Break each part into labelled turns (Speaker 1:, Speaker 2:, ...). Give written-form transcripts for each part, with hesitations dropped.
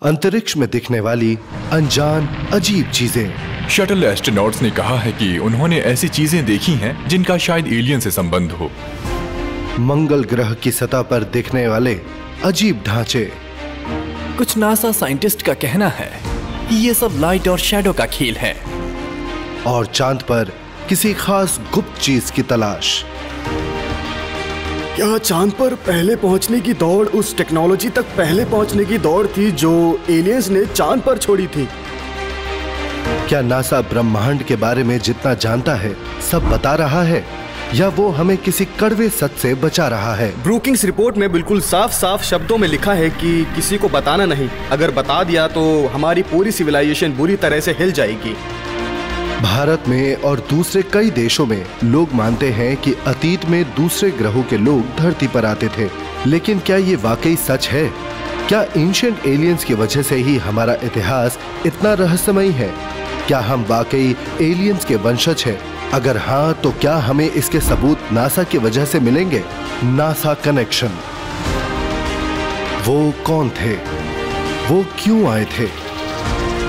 Speaker 1: अंतरिक्ष में दिखने वाली अनजान अजीब चीजें।
Speaker 2: शटल एस्ट्रोनॉट्स ने कहा है कि उन्होंने ऐसी चीजें देखी हैं जिनका शायद एलियन से संबंध हो।
Speaker 1: मंगल ग्रह की सतह पर दिखने वाले अजीब ढांचे।
Speaker 3: कुछ नासा साइंटिस्ट का कहना है कि ये सब लाइट और शैडो का खेल है।
Speaker 1: और चांद पर किसी खास गुप्त चीज की तलाश।
Speaker 4: क्या चांद पर पहले पहुंचने की दौड़ उस टेक्नोलॉजी तक पहले पहुंचने की दौड़ थी जो एलियंस ने चांद पर छोड़ी थी?
Speaker 1: क्या नासा ब्रह्मांड के बारे में जितना जानता है सब बता रहा है, या वो हमें किसी कड़वे सच से बचा रहा है?
Speaker 4: ब्रूकिंग्स रिपोर्ट में बिल्कुल साफ साफ शब्दों में लिखा है कि किसी को बताना नहीं। अगर बता दिया तो हमारी पूरी सिविलाइजेशन बुरी तरह से हिल जाएगी।
Speaker 1: भारत में और दूसरे कई देशों में लोग मानते हैं कि अतीत में दूसरे ग्रहों के लोग धरती पर आते थे, लेकिन क्या ये वाकई सच है? क्या एंशिएंट एलियंस की वजह से ही हमारा इतिहास इतना रहस्यमयी है? क्या हम वाकई एलियंस के वंशज हैं? अगर हाँ, तो क्या हमें इसके सबूत नासा की वजह से मिलेंगे? NASA connection. वो कौन थे? वो क्यों आए थे?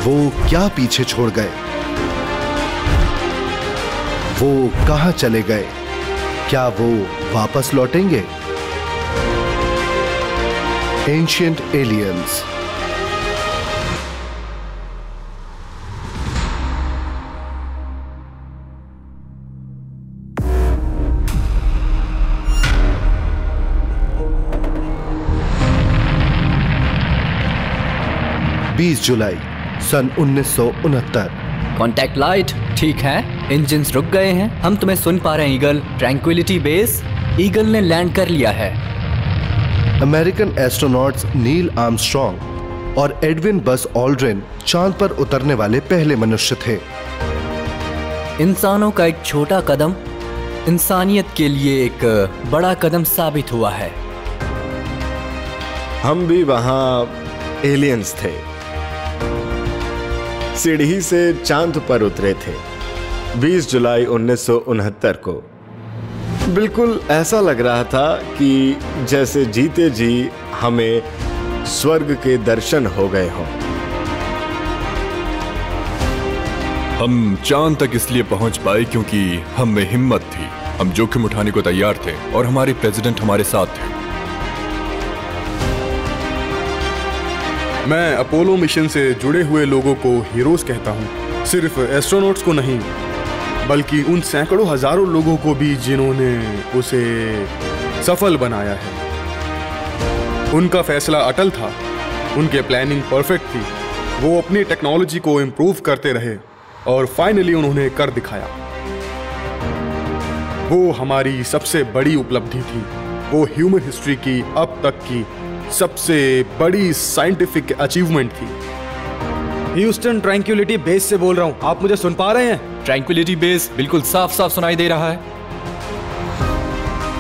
Speaker 1: वो क्या पीछे छोड़ गए? वो कहां चले गए? क्या वो वापस लौटेंगे? Ancient aliens. जुलाई सन 1969।
Speaker 3: कॉन्टैक्ट लाइट ठीक है, इंजन्स रुक गए हैं, हम तुम्हें सुन पा रहे हैं ईगल। ट्रैंक्विलिटी बेस, ईगल ने लैंड कर लिया है।
Speaker 1: अमेरिकन एस्ट्रोनॉट्स नील आर्मस्ट्रॉन्ग और एडविन बस ऑल्ड्रिन चांद पर उतरने वाले पहले मनुष्य थे।
Speaker 3: इंसानों का एक छोटा कदम इंसानियत के लिए एक बड़ा कदम साबित हुआ है।
Speaker 5: हम भी वहां एलियंस थे, सीढ़ी से चांद पर उतरे थे 20 जुलाई 1969 को। बिल्कुल ऐसा लग रहा था कि जैसे जीते जी हमें स्वर्ग के दर्शन हो गए हों।
Speaker 2: हम चांद तक इसलिए पहुंच पाए क्योंकि हम में हिम्मत थी, हम जोखिम उठाने को तैयार थे और हमारे प्रेसिडेंट हमारे साथ थे।
Speaker 6: मैं अपोलो मिशन से जुड़े हुए लोगों को हीरोज कहता हूँ, सिर्फ एस्ट्रोनॉट्स को नहीं, बल्कि उन सैकड़ों हजारों लोगों को भी जिन्होंने उसे सफल बनाया है। उनका फैसला अटल था, उनके प्लानिंग परफेक्ट थी, वो अपनी टेक्नोलॉजी को इम्प्रूव करते रहे और फाइनली उन्होंने कर दिखाया। वो हमारी सबसे बड़ी उपलब्धि थी, वो ह्यूमन हिस्ट्री की अब तक की सबसे बड़ी साइंटिफिक अचीवमेंट थी।
Speaker 4: ह्यूस्टन ट्रैंक्विलिटी बेस से बोल रहा हूं, आप मुझे सुन पा रहे हैं?
Speaker 3: ट्रैंक्विलिटी बेस बिल्कुल साफ साफ सुनाई दे रहा है।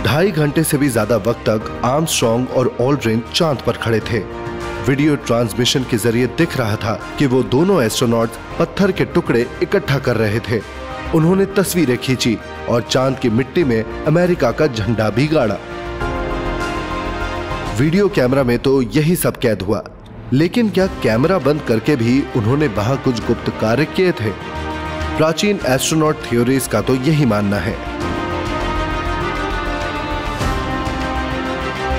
Speaker 1: 2.5 घंटे से भी ज्यादा वक्त तक आर्मस्ट्रॉन्ग और ऑल्ड्रिन चांद पर खड़े थे। वीडियो ट्रांसमिशन के जरिए दिख रहा था कि वो दोनों एस्ट्रोनॉट्स पत्थर के टुकड़े इकट्ठा कर रहे थे। उन्होंने तस्वीरें खींची और चांद की मिट्टी में अमेरिका का झंडा भी गाड़ा। वीडियो कैमरा में तो यही सब कैद हुआ, लेकिन क्या कैमरा बंद करके भी उन्होंने वहां कुछ गुप्त कार्य किए थे? प्राचीन एस्ट्रोनॉट थ्योरीज का तो यही मानना है।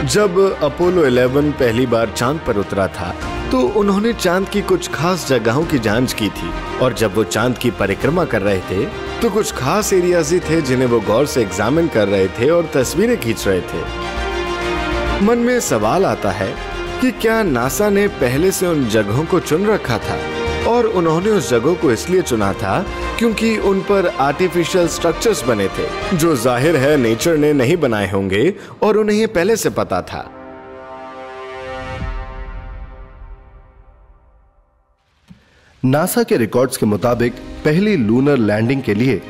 Speaker 5: जब अपोलो 11 पहली बार चांद पर उतरा था तो उन्होंने चांद की कुछ खास जगहों की जांच की थी, और जब वो चांद की परिक्रमा कर रहे थे तो कुछ खास एरियाज ही थे जिन्हें वो गौर से एग्जामिन कर रहे थे और तस्वीरें खींच रहे थे। मन में सवाल आता है कि क्या नासा ने पहले से उन जगहों को चुन रखा था, और उन्होंने उस जगहों को इसलिए चुना था क्योंकि उन पर आर्टिफिशियल स्ट्रक्चर्स बने थे जो जाहिर है नेचर ने नहीं बनाए होंगे और उन्हें ये पहले से पता था।
Speaker 1: नासा के रिकॉर्ड्स के मुताबिक पहली लूनर लैंडिंग के लिए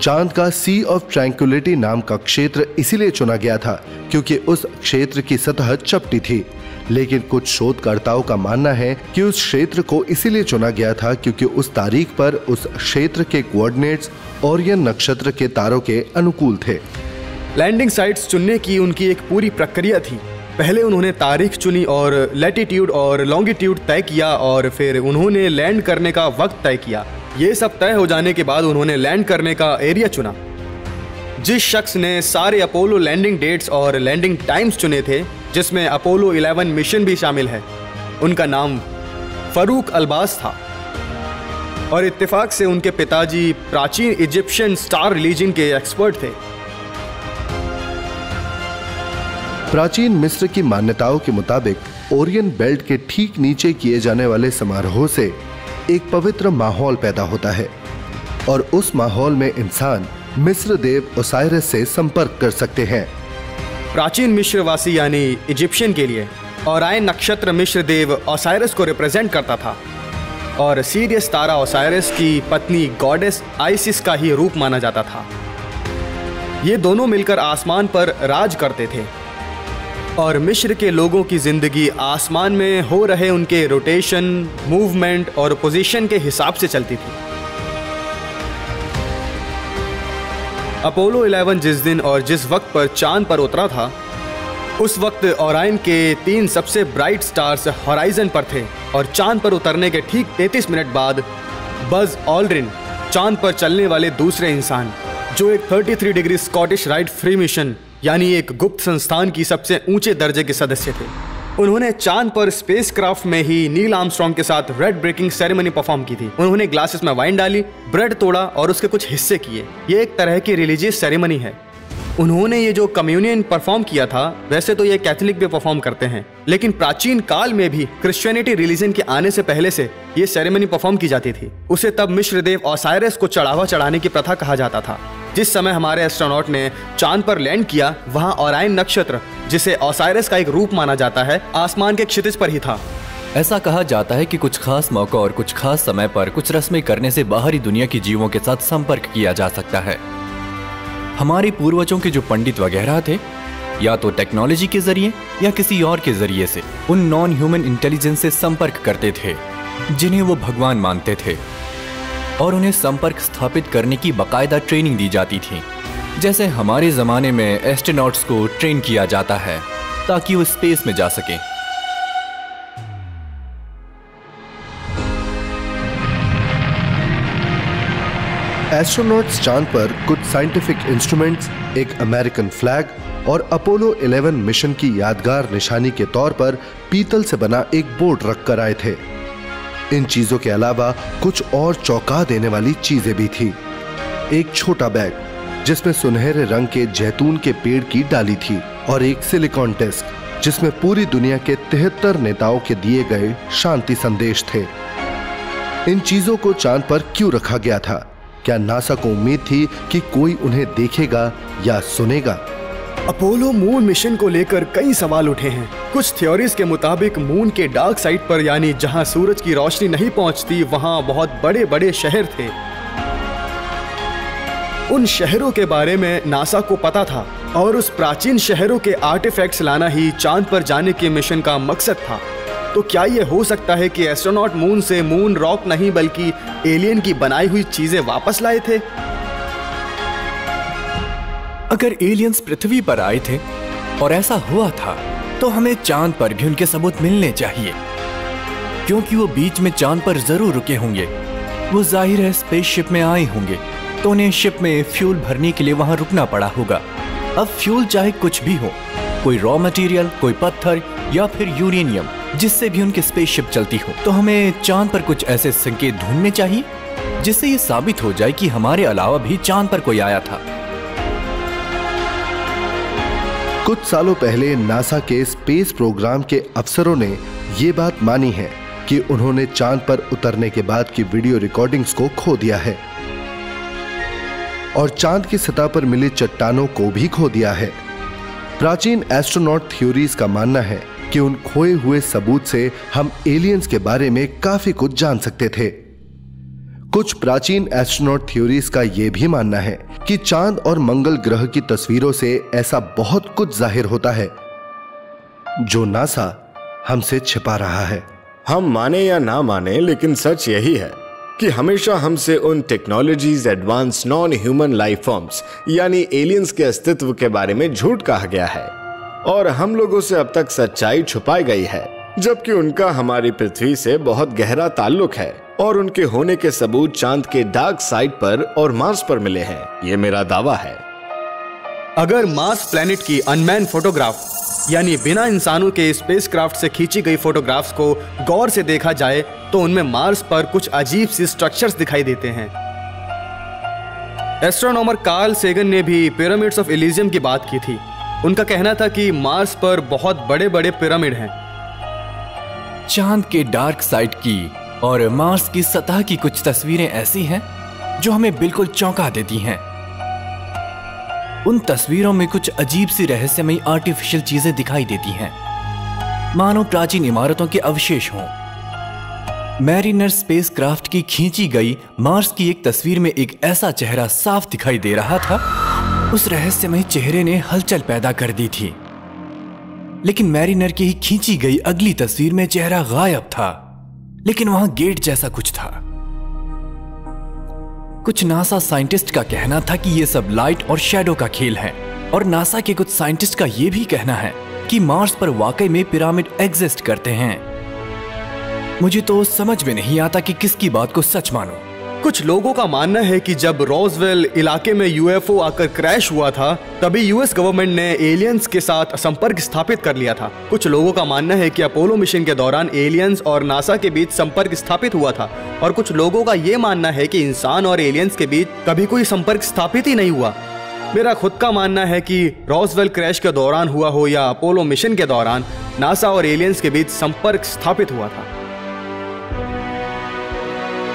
Speaker 1: चांद का सी ऑफ ट्रैंक्विलिटी नाम का क्षेत्र इसीलिए चुना गया था क्योंकि उस क्षेत्र की सतह चपटी थी। लेकिन कुछ शोधकर्ताओं का मानना है कि उस क्षेत्र को इसीलिए चुना गया था क्योंकि उस तारीख पर उस क्षेत्र के कोऑर्डिनेट्स ओरियन नक्षत्र के तारों के अनुकूल थे।
Speaker 4: लैंडिंग साइट्स चुनने की उनकी एक पूरी प्रक्रिया थी। पहले उन्होंने तारीख चुनी और लैटिट्यूड और लॉन्गिट्यूड तय किया और फिर उन्होंने लैंड करने का वक्त तय किया। ये सब तय हो जाने के बाद उन्होंने लैंड करने का एरिया चुना। जिस शख्स ने सारे अपोलो लैंडिंग डेट्स और लैंडिंग टाइम्स चुने थे, जिसमें अपोलो 11 मिशन भी शामिल है, उनका नाम फरूक अल्बास था। और इत्तेफाक से उनके पिताजी प्राचीन इजिप्शियन स्टार रिलीजन के एक्सपर्ट थे।
Speaker 1: प्राचीन मिस्र की मान्यताओं के मुताबिक ओरियन बेल्ट के ठीक नीचे किए जाने वाले समारोह से एक पवित्र माहौल पैदा होता है और उस माहौल में इंसान मिस्र देव ओसाइरस से संपर्क कर सकते हैं।
Speaker 4: प्राचीन मिस्रवासी यानी इजिप्शियन के लिए ओरायन नक्षत्र मिस्र देव ओसाइरस को रिप्रेजेंट करता था और सीरियस तारा ओसाइरस की पत्नी गॉडेस आइसिस का ही रूप माना जाता था। ये दोनों मिलकर आसमान पर राज करते थे और मिस्र के लोगों की जिंदगी आसमान में हो रहे उनके रोटेशन, मूवमेंट और पोजीशन के हिसाब से चलती थी। अपोलो 11 जिस दिन और जिस वक्त पर चांद पर उतरा था, उस वक्त ओरायन के 3 सबसे ब्राइट स्टार्स होराइजन पर थे और चांद पर उतरने के ठीक 33 मिनट बाद बज ऑल्ड्रिन, चांद पर चलने वाले दूसरे इंसान, जो एक 33 degree Scottish right free mission यानी एक गुप्त संस्थान की सबसे ऊंचे दर्जे के सदस्य थे। उन्होंने चांद पर स्पेसक्राफ्ट में ही नील आर्मस्ट्रांग के साथ ब्रेड ब्रेकिंग सेरेमनी परफॉर्म की थी। उन्होंने ग्लासेस में वाइन डाली, ब्रेड तोड़ा और उसके कुछ हिस्से किए। ये एक तरह की रिलीजियस सेरेमनी है। उन्होंने ये जो कम्युनियन परफॉर्म किया था, वैसे तो ये कैथोलिक भी परफॉर्म करते हैं, लेकिन प्राचीन काल में भी क्रिश्चियनिटी रिलीजन के आने से पहले से ये सेरेमनी परफॉर्म की जाती थी। उसे तब मिस्र देव ओसाइरस को चढ़ावा चढ़ाने की प्रथा कहा जाता था। जिस समय हमारे एस्ट्रोनॉट ने चांद पर लैंड किया, वहां ओरायन नक्षत्र, जिसे ओसाइरस का एक रूप माना जाता है, आसमान के क्षितिज पर ही था।
Speaker 3: ऐसा कहा जाता है कि कुछ खास मौका और कुछ खास समय पर कुछ रस्में करने से बाहरी दुनिया की जीवों के साथ संपर्क किया जा सकता है। हमारे पूर्वजों के जो पंडित वगैरह थे, या तो टेक्नोलॉजी के जरिए या किसी और के जरिए से उन नॉन ह्यूमन इंटेलिजेंस से संपर्क करते थे जिन्हें वो भगवान मानते थे, और उन्हें संपर्क स्थापित करने की बाकायदा ट्रेनिंग दी जाती थी। जैसे हमारे जमाने में एस्ट्रोनॉट्स को ट्रेन किया जाता है ताकि वो स्पेस में जा सके।
Speaker 1: एस्ट्रोनॉट्स चांद पर कुछ साइंटिफिक इंस्ट्रूमेंट्स, एक अमेरिकन फ्लैग और अपोलो 11 मिशन की यादगार निशानी के तौर पर पीतल से बना एक बोर्ड रख कर आए थे। इन चीजों के अलावा कुछ और चौंका देने वाली चीजें भी थी। एक छोटा बैग जिसमें सुनहरे रंग के जैतून के पेड़ की डाली थी और एक सिलिकॉन डिस्क जिसमें पूरी दुनिया के 73 नेताओं के दिए गए शांति संदेश थे। इन चीजों को चांद पर क्यों रखा गया था? क्या नासा को उम्मीद थी कि कोई उन्हें देखेगा या सुनेगा?
Speaker 4: अपोलो मून मिशन को लेकर कई सवाल उठे हैं। कुछ थ्योरीज के मुताबिक मून के डार्क साइड पर, यानी जहां सूरज की रोशनी नहीं पहुंचती, वहां बहुत बड़े बड़े शहर थे। उन शहरों के बारे में नासा को पता था और उस प्राचीन शहरों के आर्टिफैक्ट्स लाना ही चांद पर जाने के मिशन का मकसद था। तो क्या यह हो सकता है कि एस्ट्रोनॉट मून से मून रॉक नहीं बल्कि एलियन की बनाई हुई चीजें वापस लाए थे?
Speaker 3: अगर एलियंस पृथ्वी पर आए थे और ऐसा हुआ था, तो हमें चांद पर भी उनके सबूत मिलने चाहिए, क्योंकि वो बीच में चांद पर जरूर रुके होंगे। वो जाहिर है स्पेसशिप में आए होंगे, तो उन्हें शिप में फ्यूल भरने के लिए वहां रुकना पड़ा होगा। अब फ्यूल चाहे कुछ भी हो, कोई रॉ मटेरियल, कोई पत्थर या फिर यूरेनियम, जिससे भी उनकी स्पेसशिप चलती हो, तो हमें चांद पर कुछ ऐसे संकेत ढूंढने चाहिए जिससे ये साबित हो जाए कि हमारे अलावा भी चांद पर कोई आया था।
Speaker 1: कुछ सालों पहले नासा के स्पेस प्रोग्राम के अफसरों ने ये बात मानी है कि उन्होंने चांद पर उतरने के बाद की वीडियो रिकॉर्डिंग्स को खो दिया है और चांद की सतह पर मिली चट्टानों को भी खो दिया है। प्राचीन एस्ट्रोनॉट थ्योरीज का मानना है कि उन खोए हुए सबूत से हम एलियंस के बारे में काफी कुछ जान सकते थे। कुछ प्राचीन एस्ट्रोनॉट थ्योरीज का यह भी मानना है कि चांद और मंगल ग्रह की तस्वीरों से ऐसा बहुत कुछ जाहिर होता है जो नासा हमसे छिपा रहा है।
Speaker 5: हम माने या ना माने, लेकिन सच यही है कि हमेशा हमसे उन technologies, advance non human life forms यानी एलियंस के अस्तित्व के बारे में झूठ कहा गया है और हम लोगों से अब तक सच्चाई छुपाई गई है, जबकि उनका हमारी पृथ्वी से बहुत गहरा ताल्लुक है और उनके होने के सबूत चांद के डार्क साइड पर और मार्स पर मिले हैं। ये मेरा दावा है।
Speaker 4: अगर मार्स प्लेनेट की अनमैन फोटोग्राफ यानी बिना इंसानों के स्पेसक्राफ्ट से खींची गई फोटोग्राफ्स को गौर से देखा जाए तो उनमें मार्स पर कुछ अजीब सी स्ट्रक्चर्स दिखाई देते हैं। एस्ट्रोनॉमर कार्ल सेगन ने भी पिरामिड्स ऑफ एलिजियम की बात की थी। उनका कहना था कि मार्स पर बहुत बड़े बड़े पिरामिड हैं।
Speaker 3: चांद के डार्क साइड की और मार्स की सतह की कुछ तस्वीरें ऐसी हैं जो हमें बिल्कुल चौंका देती हैं। उन तस्वीरों में कुछ अजीब सी रहस्यमयी आर्टिफिशियल चीजें दिखाई देती हैं, मानो प्राचीन इमारतों के अवशेष हों। मैरिनर स्पेसक्राफ्ट की खींची गई मार्स की एक तस्वीर में एक ऐसा चेहरा साफ दिखाई दे रहा था। उस रहस्यमय चेहरे ने हलचल पैदा कर दी थी। लेकिन मैरिनर की ही खींची गई अगली तस्वीर में चेहरा गायब था, लेकिन वहां गेट जैसा कुछ था। कुछ नासा साइंटिस्ट का कहना था कि यह सब लाइट और शैडो का खेल है, और नासा के कुछ साइंटिस्ट का यह भी कहना है कि मार्स पर वाकई में पिरामिड एग्जिस्ट करते हैं। मुझे तो समझ में नहीं आता कि किसकी बात को सच मानो।
Speaker 4: कुछ लोगों का मानना है कि जब रोजवेल इलाके में यूएफओ आकर क्रैश हुआ था, तभी यूएस गवर्नमेंट ने एलियंस के साथ संपर्क स्थापित कर लिया था। कुछ लोगों का मानना है कि अपोलो मिशन के दौरान एलियंस और नासा के बीच संपर्क स्थापित हुआ था, और कुछ लोगों का यह मानना है कि इंसान और एलियंस के बीच कभी कोई संपर्क स्थापित ही नहीं हुआ। मेरा खुद का मानना है कि रोजवेल क्रैश के दौरान हुआ हो या अपोलो मिशन के दौरान नासा और एलियंस के बीच संपर्क स्थापित हुआ था।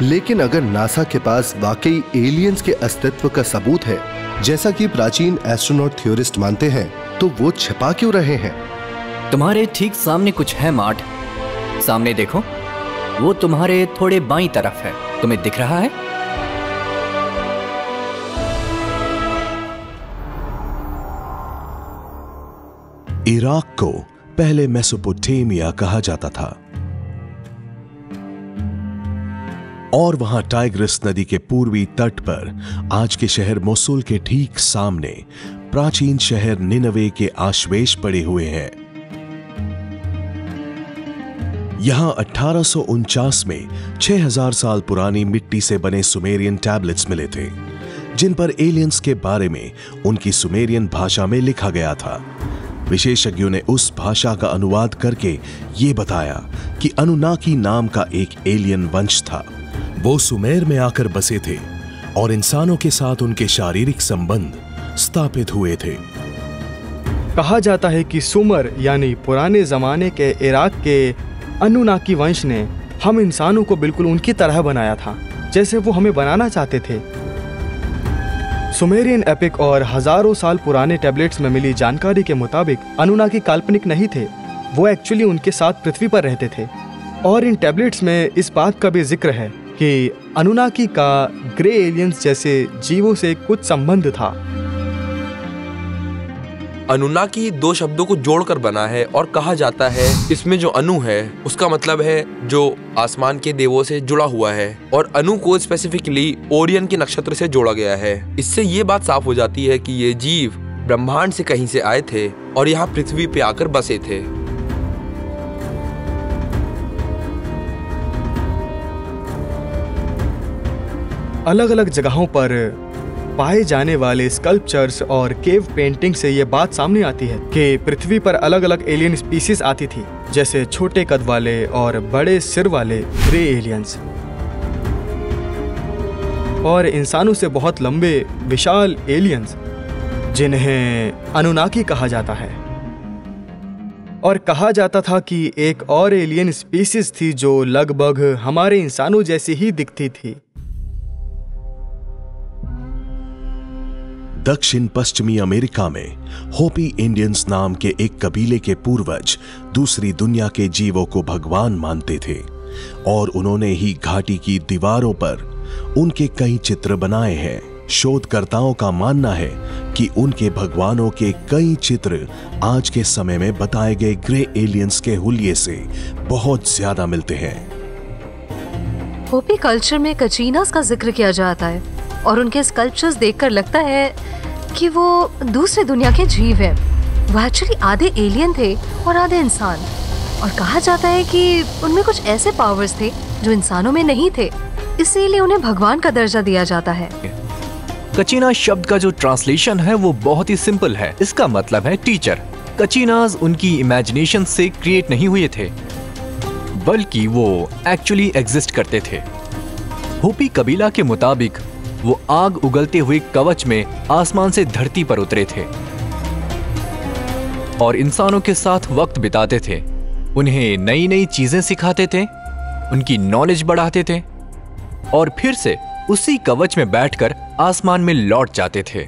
Speaker 1: लेकिन अगर नासा के पास वाकई एलियंस के अस्तित्व का सबूत है, जैसा कि प्राचीन एस्ट्रोनॉट थ्योरिस्ट मानते हैं, तो वो छिपा क्यों रहे हैं?
Speaker 3: तुम्हारे ठीक सामने कुछ है मार्ट। सामने देखो, वो तुम्हारे थोड़े बाईं तरफ है। तुम्हें दिख रहा है?
Speaker 7: इराक को पहले मेसोपोटामिया कहा जाता था, और वहां टाइग्रिस नदी के पूर्वी तट पर आज के शहर मोसुल के ठीक सामने प्राचीन शहर निनवे के आश्वेश पड़े हुए हैं। यहां 1849 में 6000 साल पुरानी मिट्टी से बने सुमेरियन टैबलेट्स मिले थे, जिन पर एलियंस के बारे में उनकी सुमेरियन भाषा में लिखा गया था। विशेषज्ञों ने उस भाषा का अनुवाद करके ये बताया कि अनुनाकी नाम का एक एलियन वंश था। वो सुमेर में आकर बसे थे और इंसानों के साथ उनके शारीरिक संबंध स्थापित हुए थे।
Speaker 4: कहा जाता है कि सुमर यानी पुराने जमाने के इराक के अनुनाकी वंश ने हम इंसानों को बिल्कुल उनकी तरह बनाया था, जैसे वो हमें बनाना चाहते थे। सुमेरियन एपिक और हजारों साल पुराने टैबलेट्स में मिली जानकारी के मुताबिक अनुनाकी काल्पनिक नहीं थे, वो एक्चुअली उनके साथ पृथ्वी पर रहते थे। और इन टैबलेट्स में इस बात का भी जिक्र है कि अनुनाकी का ग्रे एलियंस जैसे जीवों से कुछ संबंध था।
Speaker 8: अनुनाकी 2 शब्दों को जोड़कर बना है और कहा जाता है इसमें जो अनु है उसका मतलब है जो आसमान के देवों से जुड़ा हुआ है, और अनु को स्पेसिफिकली ओरियन के नक्षत्र से जोड़ा गया है। इससे ये बात साफ हो जाती है कि ये जीव ब्रह्मांड से कहीं से आए थे और यहाँ पृथ्वी पे आकर बसे थे।
Speaker 4: अलग अलग जगहों पर पाए जाने वाले स्कल्पचर्स और केव पेंटिंग से ये बात सामने आती है कि पृथ्वी पर अलग अलग एलियन स्पीसीज आती थी, जैसे छोटे कद वाले और बड़े सिर वाले ग्रे एलियंस, और इंसानों से बहुत लंबे विशाल एलियंस जिन्हें अनुनाकी कहा जाता है। और कहा जाता था कि एक और एलियन स्पीसीज थी जो लगभग हमारे इंसानों जैसी ही दिखती थी।
Speaker 7: दक्षिण पश्चिमी अमेरिका में होपी इंडियंस नाम के एक कबीले के पूर्वज दूसरी दुनिया के जीवों को भगवान मानते थे, और उन्होंने ही घाटी की दीवारों पर उनके कई चित्र बनाए हैं। शोधकर्ताओं का मानना है कि उनके भगवानों के कई चित्र आज के समय में बताए गए ग्रे एलियंस के हुलिये से बहुत ज्यादा मिलते हैं।
Speaker 9: होपी कल्चर में कचीनास का जिक्र किया जाता है और उनके स्कल्पचर्स देखकर लगता है कि वो दूसरी दुनिया के जीव हैं। वो एक्चुअली आधे एलियन थे और आधे इंसान, और कहा जाता है कि उनमें कुछ ऐसे पावर्स थे जो इंसानों में नहीं थे, इसीलिए उन्हें भगवान का दर्जा दिया जाता है।
Speaker 3: कचीना शब्द का जो ट्रांसलेशन है वो बहुत ही सिंपल है। इसका मतलब है टीचर। कचीनाज उनकी इमेजिनेशन से क्रिएट नहीं हुए थे, बल्कि वो एक्चुअली एग्जिस्ट करते थे। होपी कबीला के मुताबिक वो आग उगलते हुए कवच में आसमान से धरती पर उतरे थे और इंसानों के साथ वक्त बिताते थे, उन्हें नई नई चीजें सिखाते थे, उनकी नॉलेज बढ़ाते थे और फिर से उसी कवच में बैठकर आसमान में लौट जाते थे।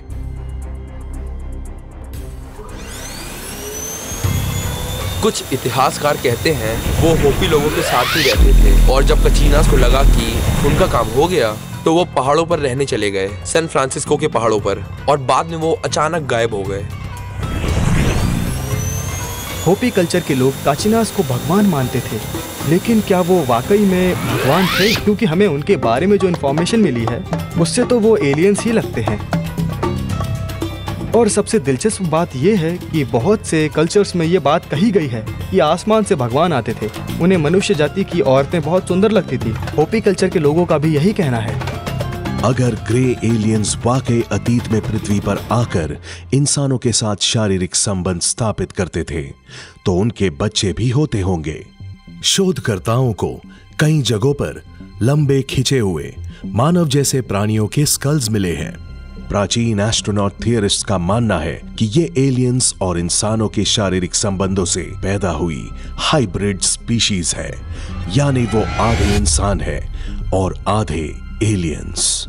Speaker 8: कुछ इतिहासकार कहते हैं वो होपी लोगों के साथ ही रहते थे और जब कचीनास को लगा कि उनका काम हो गया तो वो पहाड़ों पर रहने चले गए, सैन फ्रांसिस्को के पहाड़ों पर, और बाद में वो अचानक गायब हो गए।
Speaker 4: होपी कल्चर के लोग काचिनास को भगवान मानते थे, लेकिन क्या वो वाकई में भगवान थे? क्योंकि हमें उनके बारे में जो इन्फॉर्मेशन मिली है उससे तो वो एलियंस ही लगते हैं। और सबसे दिलचस्प बात यह है कि बहुत से कल्चर्स में ये बात कही गई है कि आसमान से भगवान आते थे, उन्हें मनुष्य जाति की औरतें बहुत सुंदर लगती थी। होपी कल्चर के लोगों का भी यही कहना है।
Speaker 7: अगर ग्रे एलियंस वाकई अतीत में पृथ्वी पर आकर इंसानों के साथ शारीरिक संबंध स्थापित करते थे, तो उनके बच्चे भी होते होंगे। शोधकर्ताओं को कई जगहों पर लंबे खिंचे हुए मानव जैसे प्राणियों के स्कल्स मिले हैं। प्राचीन एस्ट्रोनॉट थियरिस्ट का मानना है कि ये एलियंस और इंसानों के शारीरिक संबंधों से पैदा हुई हाइब्रिड स्पीशीज है, यानी वो आधे इंसान है और आधे एलियंस।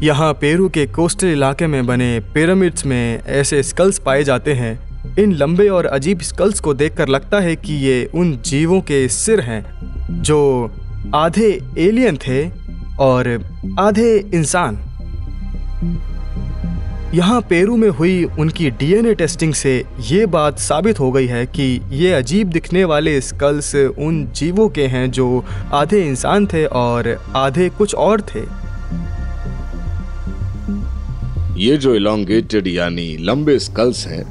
Speaker 4: यहाँ पेरू के कोस्टल इलाके में बने पिरामिड्स में ऐसे स्कल्स पाए जाते हैं। इन लंबे और अजीब स्कल्स को देखकर लगता है कि ये उन जीवों के सिर हैं जो आधे एलियन थे और आधे इंसान। यहाँ पेरू में हुई उनकी डीएनए टेस्टिंग से ये बात साबित हो गई है कि ये अजीब दिखने वाले स्कल्स उन जीवों के हैं जो आधे इंसान थे और आधे कुछ और थे।
Speaker 5: ये जो इलोंगेटेड यानी लंबे स्कल्स हैं,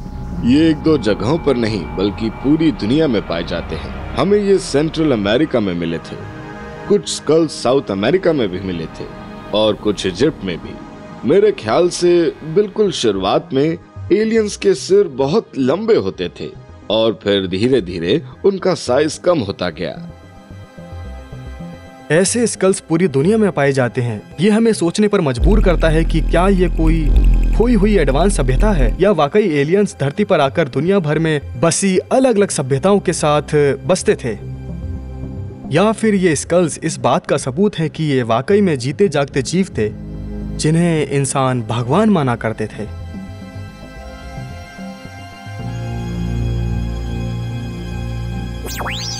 Speaker 5: ये एक दो जगहों पर नहीं बल्कि पूरी दुनिया में पाए जाते हैं। हमें ये सेंट्रल अमेरिका में मिले थे, कुछ स्कल्स साउथ अमेरिका में भी मिले थे और कुछ इजिप्ट में भी। मेरे ख्याल से बिल्कुल शुरुआत में एलियंस के सिर बहुत लंबे होते थे और फिर धीरे धीरे उनका साइज कम होता गया।
Speaker 4: ऐसे स्कल्स पूरी दुनिया में पाए जाते हैं। ये हमें सोचने पर मजबूर करता है कि क्या ये कोई खोई हुई एडवांस सभ्यता है या वाकई एलियंस धरती पर आकर दुनिया भर में बसी अलग अलग सभ्यताओं के साथ बसते थे, या फिर ये स्कल्स इस बात का सबूत है कि ये वाकई में जीते जागते जीव थे जिन्हें इंसान भगवान माना करते थे।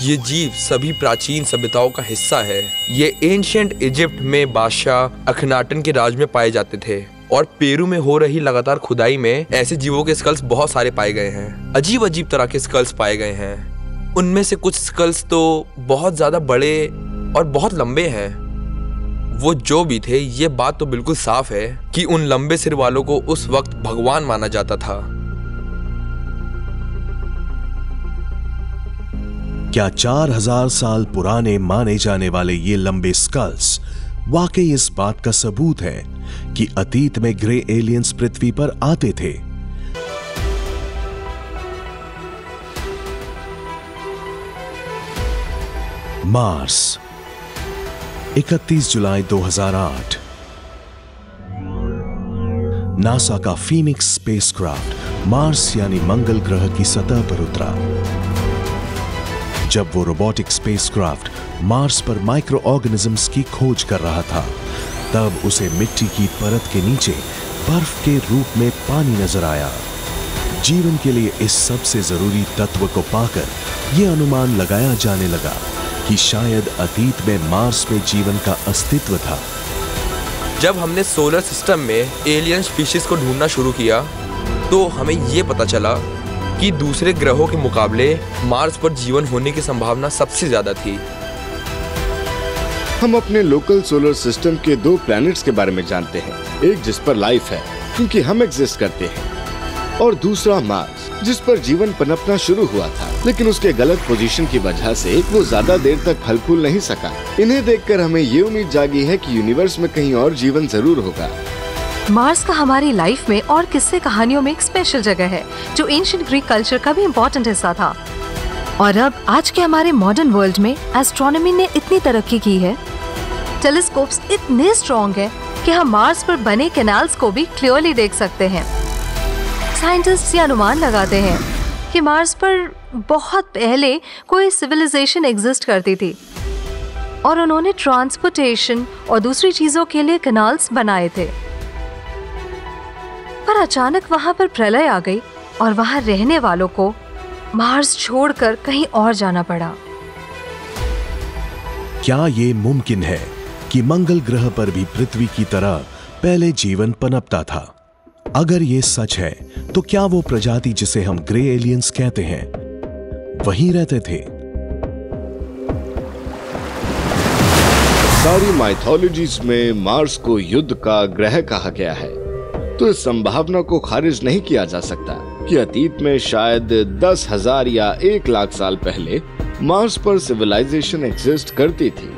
Speaker 8: ये जीव सभी प्राचीन सभ्यताओं का हिस्सा है। ये एंशिएंट इजिप्ट में बादशाह अखनाटन के राज में पाए जाते थे और पेरू में हो रही लगातार खुदाई में ऐसे जीवों के स्कल्स बहुत सारे पाए गए हैं। अजीब अजीब तरह के स्कल्स पाए गए हैं। उनमें से कुछ स्कल्स तो बहुत ज्यादा बड़े और बहुत लंबे हैं। वो जो भी थे, ये बात तो बिल्कुल साफ है कि उन लंबे सिर वालों को उस वक्त भगवान माना जाता था।
Speaker 7: क्या 4000 साल पुराने माने जाने वाले ये लंबे स्कल्स वाकई इस बात का सबूत है कि अतीत में ग्रे एलियंस पृथ्वी पर आते थे? मार्स, 31 जुलाई 2008। नासा का फीनिक्स स्पेसक्राफ्ट मार्स यानी मंगल ग्रह की सतह पर उतरा। जब वो रोबोटिक स्पेसक्राफ्ट मार्स पर माइक्रो ऑर्गेनिजम्स की खोज कर रहा था, तब उसे मिट्टी की परत के नीचे बर्फ के रूप में पानी नजर आया। जीवन के लिए इस सबसे जरूरी तत्व को पाकर यह अनुमान लगाया जाने लगा कि शायद अतीत में मार्स पे जीवन का अस्तित्व था।
Speaker 8: जब हमने सोलर सिस्टम में एलियन स्पीशीज को ढूंढना शुरू किया, तो हमें यह पता चला कि दूसरे ग्रहों के मुकाबले मार्स पर जीवन होने की संभावना सबसे ज्यादा थी।
Speaker 5: हम अपने लोकल सोलर सिस्टम के 2 प्लैनेट्स के बारे में जानते हैं, एक जिस पर लाइफ है, क्योंकि हम एग्जिस्ट करते हैं, और दूसरा मार्स जिस पर जीवन पनपना शुरू हुआ था, लेकिन उसके गलत पोजीशन की वजह से वो ज्यादा देर तक फल फूल नहीं सका। इन्हें देखकर हमें ये उम्मीद जागी है कि यूनिवर्स में कहीं और जीवन जरूर होगा।
Speaker 9: मार्स का हमारी लाइफ में और किस्से कहानियों में एक स्पेशल जगह है, जो एंशिएंट ग्रीक कल्चर का भी इम्पोर्टेंट हिस्सा था। और अब आज के हमारे मॉडर्न वर्ल्ड में एस्ट्रोनॉमी ने इतनी तरक्की की है, टेलीस्कोप्स इतने स्ट्रॉन्ग है कि हम मार्स पर बने कैनाल्स को भी क्लियरली देख सकते हैं। साइंटिस्ट ये अनुमान लगाते हैं कि मार्स पर बहुत पहले कोई सिविलाइजेशन एग्जिस्ट करती थी और उन्होंने ट्रांसपोर्टेशन और दूसरी चीजों के लिए कैनाल्स बनाए थे। पर अचानक वहां पर प्रलय आ गई और वहां रहने वालों को मार्स छोड़कर कहीं और जाना पड़ा।
Speaker 7: क्या ये मुमकिन है कि मंगल ग्रह पर भी पृथ्वी की तरह पहले जीवन पनपता था? अगर ये सच है तो क्या वो प्रजाति जिसे हम ग्रे एलियंस कहते हैं वहीं रहते थे?
Speaker 5: सारी माइथोलॉजीज में मार्स को युद्ध का ग्रह कहा गया है, तो इस संभावना को खारिज नहीं किया जा सकता कि अतीत में शायद 10,000 या 1 लाख साल पहले मार्स पर सिविलाइजेशन एग्जिस्ट करती थी,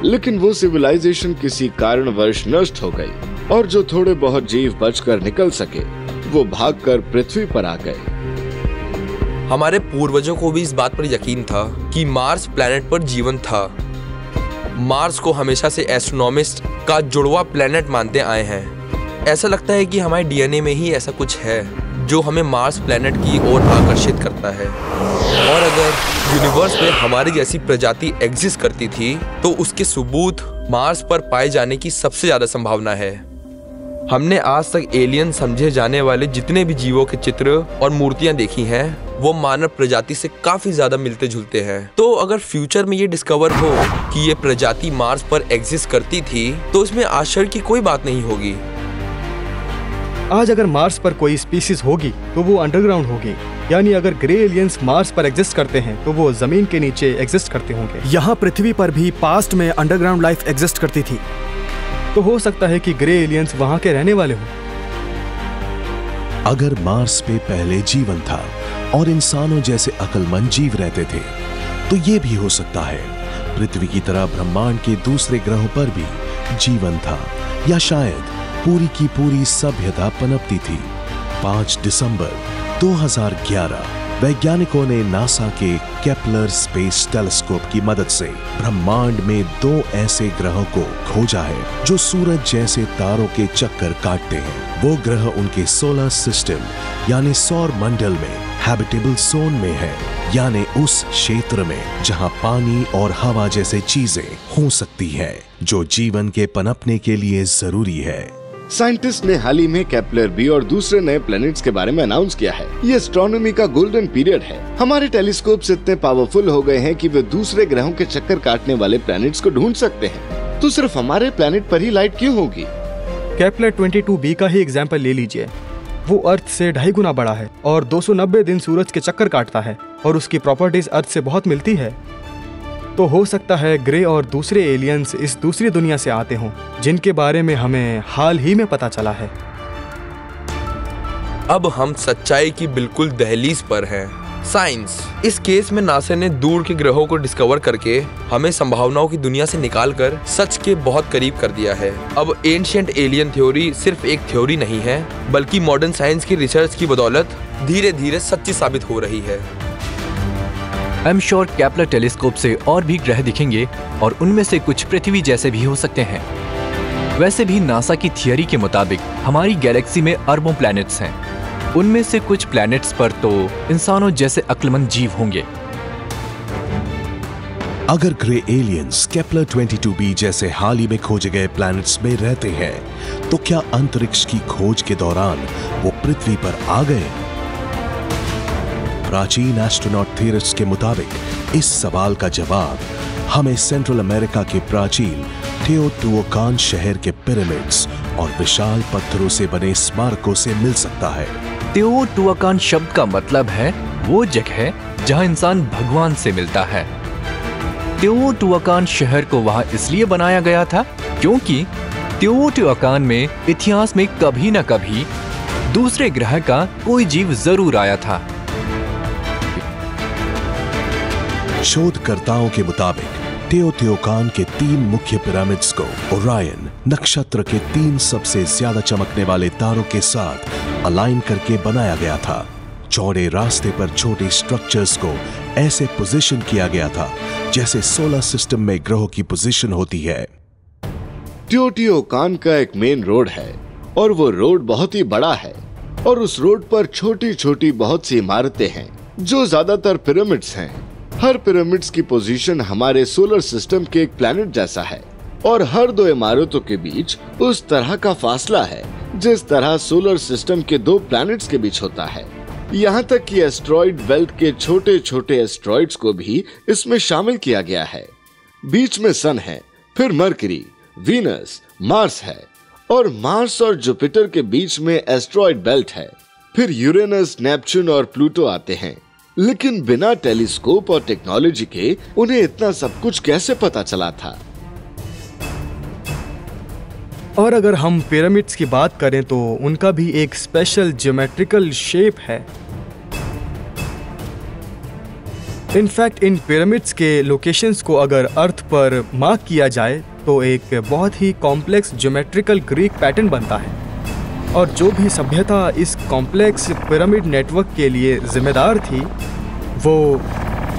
Speaker 5: लेकिन वो सिविलाइजेशन किसी कारणवश नष्ट हो गई और जो थोड़े बहुत जीव बचकर निकल सके वो भागकर पृथ्वी पर आ गए।
Speaker 8: हमारे पूर्वजों को भी इस बात पर यकीन था कि मार्स प्लैनेट पर जीवन था। मार्स को हमेशा से एस्ट्रोनॉमिस्ट का जुड़वा प्लैनेट मानते आए हैं। ऐसा लगता है कि हमारे डीएनए में ही ऐसा कुछ है जो हमें मार्स प्लैनेट की ओर आकर्षित करता है। और अगर यूनिवर्स में हमारी जैसी प्रजाति एग्जिस्ट करती थी तो उसके सबूत मार्स पर पाए जाने की सबसे ज्यादा संभावना है। हमने आज तक एलियन समझे जाने वाले जितने भी जीवों के चित्र और मूर्तियां देखी हैं वो मानव प्रजाति से काफी ज्यादा मिलते जुलते हैं। तो अगर फ्यूचर में ये डिस्कवर हो कि ये प्रजाति मार्स पर एग्जिस्ट करती थी तो इसमें आश्चर्य की कोई बात नहीं होगी।
Speaker 4: आज अगर मार्स पर कोई स्पीसीज होगी तो वो अंडरग्राउंड होगी, यानी अगर ग्रे एलियंस मार्स पर एग्जिस्ट करते हैं तो वो जमीन के नीचे एग्जिस्ट करते होंगे। यहाँ पृथ्वी पर भी पास्ट में अंडरग्राउंड लाइफ एग्जिस्ट करती थी, तो हो सकता है कि ग्रे एलियंस वहाँ के रहने वाले हों।
Speaker 7: अगर मार्स पे पहले जीवन था और इंसानों जैसे अक्लमंद जीव रहते थे तो ये भी हो सकता है पृथ्वी की तरह ब्रह्मांड के दूसरे ग्रहों पर भी जीवन था, या शायद पूरी की पूरी सभ्यता पनपती थी। 5 दिसंबर 2011 वैज्ञानिकों ने नासा के केपलर स्पेस टेलीस्कोप की मदद से ब्रह्मांड में 2 ऐसे ग्रहों को खोजा है जो सूरज जैसे तारों के चक्कर काटते हैं। वो ग्रह उनके सोलर सिस्टम यानी सौर मंडल में हैबिटेबल जोन में है, यानी उस क्षेत्र में जहां पानी और हवा जैसे चीजें हो सकती है जो जीवन के पनपने के लिए जरूरी है।
Speaker 5: साइंटिस्ट ने हाल ही में केपलर बी और दूसरे नए प्लैनेट्स के बारे में अनाउंस किया है। ये एस्ट्रोनॉमी का गोल्डन पीरियड है। हमारे टेलीस्कोप्स इतने पावरफुल हो गए हैं कि वे दूसरे ग्रहों के चक्कर काटने वाले प्लैनेट्स को ढूंढ सकते हैं। तो सिर्फ हमारे प्लैनेट पर ही लाइट क्यों होगी?
Speaker 4: केपलर 22b का ही एग्जाम्पल ले लीजिए। वो अर्थ से 2.5 गुना बड़ा है और 290 दिन सूरज के चक्कर काटता है और उसकी प्रॉपर्टीज अर्थ से बहुत मिलती है। तो हो सकता है ग्रे और दूसरे एलियंस इस दूसरी दुनिया से आते हों जिनके बारे में हमें हाल ही में पता चला है।
Speaker 8: अब हम सच्चाई की बिल्कुल दहलीज पर हैं। साइंस इस केस में नासा ने दूर के ग्रहों को डिस्कवर करके हमें संभावनाओं की दुनिया से निकालकर सच के बहुत करीब कर दिया है। अब एंशिएंट एलियन थ्योरी सिर्फ एक थ्योरी नहीं है, बल्कि मॉडर्न साइंस की रिसर्च की बदौलत धीरे धीरे सच्ची साबित हो रही है।
Speaker 3: I am sure Kepler telescope से और भी ग्रह दिखेंगे और उनमें से कुछ पृथ्वी जैसे भी हो सकते हैं। वैसे भी नासा की थियरी के मुताबिक हमारी गैलेक्सी में अरबों प्लैनेट्स हैं। उनमें से कुछ प्लैनेट्स पर तो इंसानों जैसे अक्लमंद जीव होंगे।
Speaker 7: अगर ग्रे एलियंस केपलर 22b जैसे हाल ही में खोजे गए प्लैनेट्स में रहते हैं तो क्या अंतरिक्ष की खोज के दौरान वो पृथ्वी पर आ गए? प्राचीन एस्ट्रोनॉट थियरिस्ट के मुताबिक इस सवाल का जवाब हमें सेंट्रल अमेरिका के प्राचीन टेओटिहुआकान शहर के पिरामिड्स और विशाल पत्थरों से बने स्मारकों से मिल सकता है।
Speaker 3: टेओटिहुआकान शब्द का मतलब है वो जगह जहां इंसान भगवान से मिलता है। टेओटिहुआकान शहर को वहां इसलिए बनाया गया था क्योंकि टिओटिहुआकान में इतिहास में कभी न कभी दूसरे ग्रह का कोई जीव जरूर आया था।
Speaker 7: शोधकर्ताओं के मुताबिक टिओटिहुआकान के 3 मुख्य पिरामिड्स को ओरायन नक्षत्र के 3 सबसे ज्यादा चमकने वाले तारों के साथ अलाइन करके बनाया गया था। चौड़े रास्ते पर छोटे स्ट्रक्चर्स को ऐसे पोजीशन किया गया था जैसे सोलर सिस्टम में ग्रहों की पोजीशन होती है।
Speaker 5: टिओटिहुआकान का एक मेन रोड है और वो रोड बहुत ही बड़ा है और उस रोड पर छोटी छोटी बहुत सी इमारतें हैं जो ज्यादातर पिरामिड्स हैं। हर पिरामिड्स की पोजीशन हमारे सोलर सिस्टम के एक प्लैनेट जैसा है और हर 2 इमारतों के बीच उस तरह का फासला है जिस तरह सोलर सिस्टम के 2 प्लैनेट्स के बीच होता है। यहाँ तक कि एस्ट्रॉइड बेल्ट के छोटे छोटे एस्ट्रॉइड्स को भी इसमें शामिल किया गया है। बीच में सन है, फिर मरकरी, वीनस, मार्स है और मार्स और जुपिटर के बीच में एस्ट्रॉइड बेल्ट है। फिर यूरेनस, नेपच्यून और प्लूटो आते हैं। लेकिन बिना टेलीस्कोप और टेक्नोलॉजी के उन्हें इतना सब कुछ कैसे पता चला था?
Speaker 4: और अगर हम पिरामिड्स की बात करें तो उनका भी एक स्पेशल ज्योमेट्रिकल शेप है। इनफैक्ट इन पिरामिड्स के लोकेशंस को अगर अर्थ पर मार्क किया जाए तो एक बहुत ही कॉम्प्लेक्स ज्योमेट्रिकल ग्रीक पैटर्न बनता है और जो भी सभ्यता इस कॉम्प्लेक्स पिरामिड नेटवर्क के लिए जिम्मेदार थी वो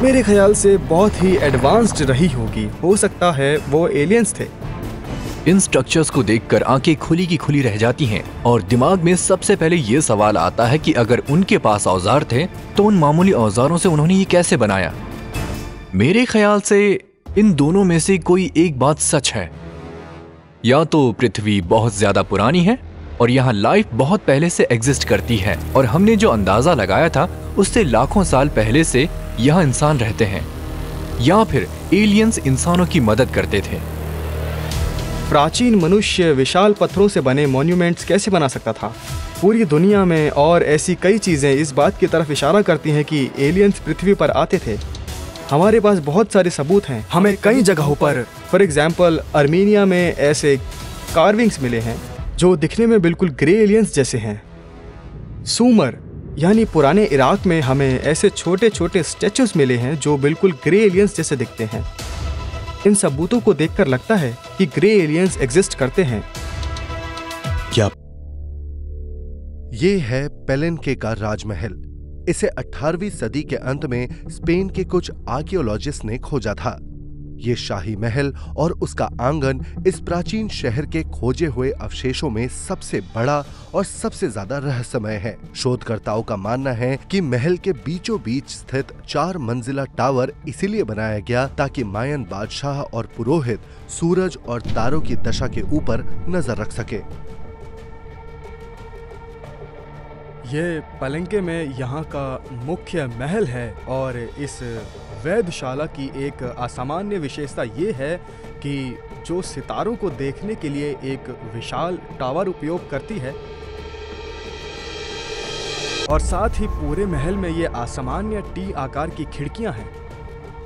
Speaker 4: मेरे ख्याल से बहुत ही एडवांस्ड रही होगी। हो सकता है वो एलियंस थे।
Speaker 3: इन स्ट्रक्चर्स को देखकर आंखें खुली की खुली रह जाती हैं और दिमाग में सबसे पहले ये सवाल आता है कि अगर उनके पास औजार थे तो उन मामूली औजारों से उन्होंने ये कैसे बनाया। मेरे ख्याल से इन दोनों में से कोई एक बात सच है। या तो पृथ्वी बहुत ज्यादा पुरानी है और यहाँ लाइफ बहुत पहले से एग्जिस्ट करती है और हमने जो अंदाजा लगाया था उससे लाखों साल पहले से यहाँ इंसान रहते हैं, या फिर एलियंस इंसानों की मदद करते थे।
Speaker 4: प्राचीन मनुष्य विशाल पत्थरों से बने मॉन्यूमेंट्स कैसे बना सकता था? पूरी दुनिया में और ऐसी कई चीजें इस बात की तरफ इशारा करती हैं कि एलियंस पृथ्वी पर आते थे। हमारे पास बहुत सारे सबूत हैं। हमें कई जगहों पर, फॉर एग्जाम्पल आर्मीनिया में ऐसे कार्विंग्स मिले हैं जो दिखने में बिल्कुल ग्रे एलियंस जैसे हैं। सुमर यानी पुराने इराक में हमें ऐसे छोटे छोटे स्टैचूज मिले हैं जो बिल्कुल ग्रे एलियंस जैसे दिखते हैं। इन सबूतों को देखकर लगता है कि ग्रे एलियंस एग्जिस्ट करते हैं।
Speaker 7: क्या
Speaker 1: ये है पेलेन्के का राजमहल। इसे 18वीं सदी के अंत में स्पेन के कुछ आर्कियोलॉजिस्ट ने खोजा था। ये शाही महल और उसका आंगन इस प्राचीन शहर के खोजे हुए अवशेषों में सबसे बड़ा और सबसे ज्यादा रहस्यमय है। शोधकर्ताओं का मानना है कि महल के बीचों बीच स्थित 4 मंजिला टावर इसीलिए बनाया गया ताकि मायन बादशाह और पुरोहित सूरज और तारों की दशा के ऊपर नजर रख सके।
Speaker 4: ये पेलेन्के में यहाँ का मुख्य महल है और इस वेधशाला की एक असामान्य विशेषता ये है कि जो सितारों को देखने के लिए एक विशाल टावर उपयोग करती है और साथ ही पूरे महल में ये असामान्य टी आकार की खिड़कियां हैं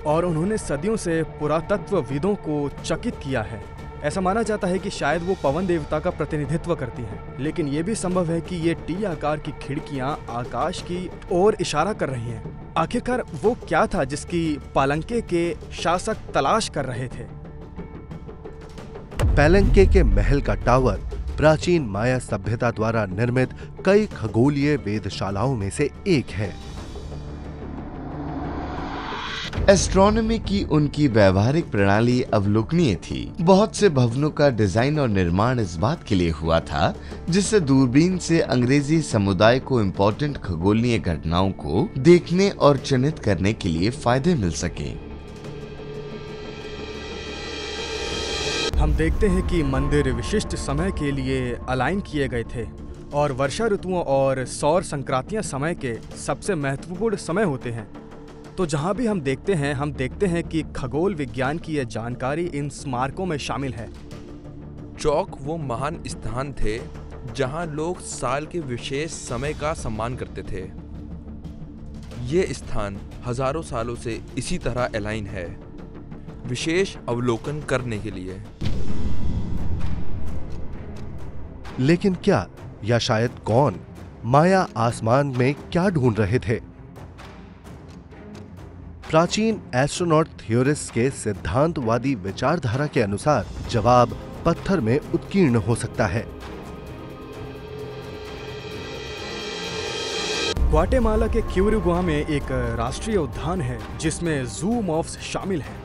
Speaker 4: और उन्होंने सदियों से पुरातत्वविदों को चकित किया है। ऐसा माना जाता है कि शायद वो पवन देवता का प्रतिनिधित्व करती हैं, लेकिन ये भी संभव है कि ये टी आकार की खिड़कियां आकाश की ओर इशारा कर रही हैं। आखिरकार वो क्या था जिसकी पेलेन्के के शासक तलाश कर रहे थे?
Speaker 1: पेलेन्के के महल का टावर प्राचीन माया सभ्यता द्वारा निर्मित कई खगोलीय वेधशालाओं में से एक है।
Speaker 5: एस्ट्रोनॉमी की उनकी व्यवहारिक प्रणाली अवलोकनीय थी। बहुत से भवनों का डिजाइन और निर्माण इस बात के लिए हुआ था जिससे दूरबीन से अंग्रेजी समुदाय को इम्पोर्टेंट खगोलीय घटनाओं को देखने और चिन्हित करने के लिए फायदे मिल सके।
Speaker 4: हम देखते हैं कि मंदिर विशिष्ट समय के लिए अलाइन किए गए थे और वर्षा ऋतुओं और सौर संक्रांतियां समय के सबसे महत्वपूर्ण समय होते हैं। तो जहां भी हम देखते हैं कि खगोल विज्ञान की यह जानकारी इन स्मारकों में शामिल है।
Speaker 8: चौक वो महान स्थान थे जहां लोग साल के विशेष समय का सम्मान करते थे। ये स्थान हजारों सालों से इसी तरह अलाइन है, विशेष अवलोकन करने के लिए।
Speaker 1: लेकिन क्या या शायद कौन माया आसमान में क्या ढूंढ रहे थे? प्राचीन एस्ट्रोनॉट थ्योरिस्ट के सिद्धांतवादी विचारधारा के अनुसार जवाब पत्थर में उत्कीर्ण हो सकता है।
Speaker 4: ग्वाटेमाला के क्यूरिगुआ में एक राष्ट्रीय उद्यान है जिसमें जू मॉफ्स शामिल हैं।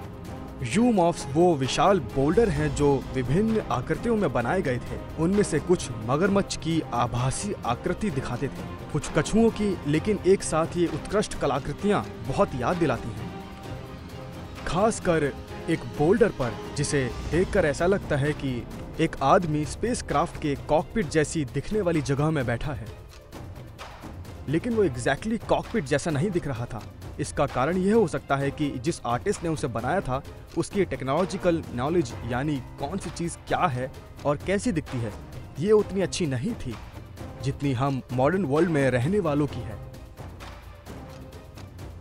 Speaker 4: जू मॉफ्स वो विशाल बोल्डर हैं जो विभिन्न आकृतियों में बनाए गए थे। उनमें से कुछ मगरमच्छ की आभासी आकृति दिखाते थे, कुछ कछुओं की, लेकिन एक साथ ये उत्कृष्ट कलाकृतियां बहुत याद दिलाती हैं। खासकर एक बोल्डर पर जिसे देखकर ऐसा लगता है कि एक आदमी स्पेसक्राफ्ट के कॉकपिट जैसी दिखने वाली जगह में बैठा है, लेकिन वो एग्जैक्टली कॉकपिट जैसा नहीं दिख रहा था। इसका कारण यह हो सकता है कि जिस आर्टिस्ट ने उसे बनाया था उसकी टेक्नोलॉजिकल नॉलेज, यानी कौन सी चीज़ क्या है और कैसी दिखती है, ये उतनी अच्छी नहीं थी जितनी हम मॉडर्न वर्ल्ड में रहने वालों की है।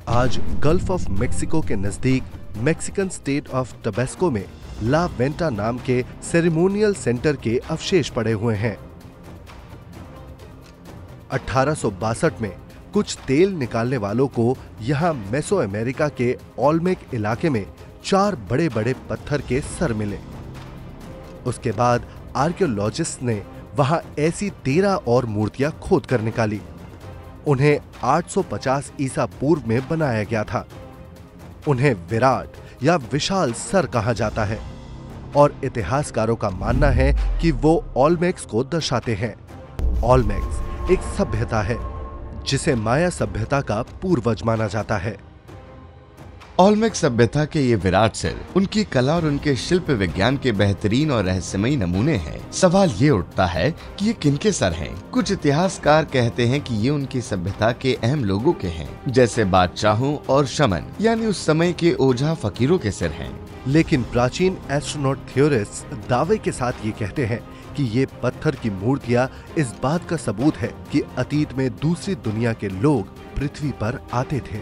Speaker 1: आज गल्फ ऑफ मेक्सिको के नजदीक मैक्सिकन स्टेट ऑफ टबेस्को में ला वेंटा नाम के सेरेमोनियल सेंटर के अवशेष पड़े हुए हैं। 1862 में कुछ तेल निकालने वालों को यहां मेसो अमेरिका के ओल्मेक इलाके में 4 बड़े बड़े पत्थर के सर मिले। उसके बाद आर्कियोलॉजिस्ट ने वहां ऐसी 13 और मूर्तियां खोद कर निकाली। उन्हें 850 ईसा पूर्व में बनाया गया था। उन्हें विराट या विशाल सर कहा जाता है और इतिहासकारों का मानना है कि वो ओल्मेक्स को दर्शाते हैं। ओल्मेक्स एक सभ्यता है जिसे माया सभ्यता का पूर्वज माना जाता है।
Speaker 10: ओल्मेक सभ्यता के ये विराट सिर उनकी कला और उनके शिल्प विज्ञान के बेहतरीन और रहस्यमयी नमूने हैं। सवाल ये उठता है कि ये किनके सर हैं? कुछ इतिहासकार कहते हैं कि ये उनकी सभ्यता के अहम लोगों के हैं, जैसे बादशाहों और शमन, यानी उस समय के ओझा फकीरों के सिर हैं।
Speaker 1: लेकिन प्राचीन एस्ट्रोनॉट थ्योरिस्ट दावे के साथ ये कहते हैं कि ये पत्थर की मूर्तियां इस बात का सबूत है कि अतीत में दूसरी दुनिया के लोग पृथ्वी पर आते थे।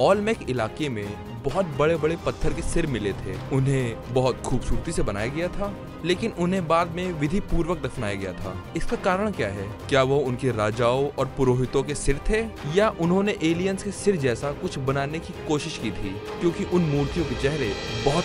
Speaker 8: ओल्मेक इलाके में बहुत बड़े बड़े पत्थर के सिर मिले थे। उन्हें बहुत खूबसूरती से बनाया गया था, लेकिन उन्हें बाद में विधि पूर्वक दफनाया गया था। इसका कारण क्या है? क्या वो उनके राजाओं और पुरोहितों के सिर थे, या उन्होंने एलियंस के सिर जैसा कुछ बनाने की कोशिश की थी? क्योंकि उन मूर्तियों के चेहरे बहुत